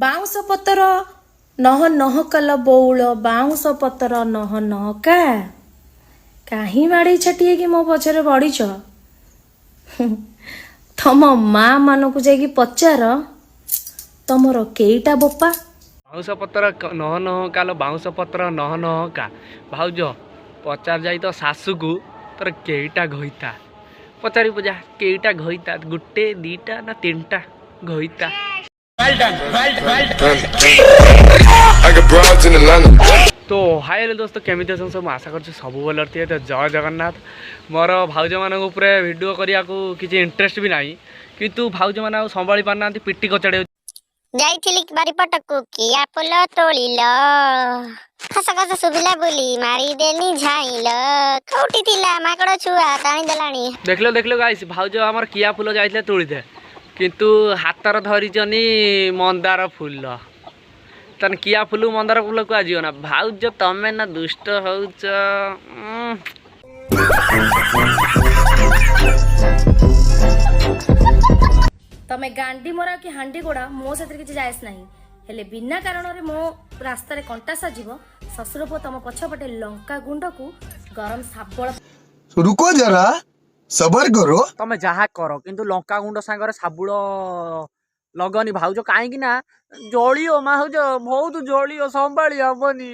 ବାଉଁଶ ପତର ନହ ନହ କଲ ବଉଳ ବାଉଁଶ ପତର ନହ ନହକା କାହିଁ ମାଡ଼ି ଛାଟିଏ କି ମୋ ପଛରେ ବଢିଛ। ତମ ମା ମାନଙ୍କୁ ଯାଇକି ପଚାର ତମର କେଇଟା ବୋପା। ବାଉଁଶ ପତ୍ର ନହ ନହ କାଲ ବାଉଁଶ ପତ୍ର ନହ ନହ କା ଭାଉଜ ପଚାର ଯାଇ ତ ଶାଶୁକୁ ତୋର କେଇଟା ଘଇତା ପଚାରି ପୂଜା କେଇଟା ଘଇତା ଗୋଟେ ଦିଟା ନା ତିନିଟା ଘଇତା। तो हाय हेलो दोस्तों केमिति अछन सब आशा कर सब भल थे। तो जय जगन्नाथ। मोर भाउज मान वीडियो करने को किसी इंटरेस्ट भी नहीं किंतु भाउज मान संभाली पारना पिटी कचाड़ी जाइथिली बारीपटकू किया फुल तोलिल खस खस सुबिला बुली मारी देनी झाइल कोठी थिला माकड़ छुआ टाणी देलानी। देख लो गाइस भाउज आमर किया फुल जाइले तोड़ी दे किंतु हातर धरिचनी मंदार फुल तन किया फुल मंदार फुल को आज ना भाउज तमें ना दुष्ट होउच। तमे गांडी मोरा कि हांडी गोड़ा मो से किसी जायस नहीं हेले बिना कारण रे मो रास्ता रे कंटा साजिब ससुर पो तम पछपटे लंका गुंड को गरम साबळ। रुको जरा सबर करो तमें जहा कर किंतु लंका गुंड सांगर साबुल लगनी भाउज कहीं ना जलियो भाउज बहुत जलियो संभाली हेनी।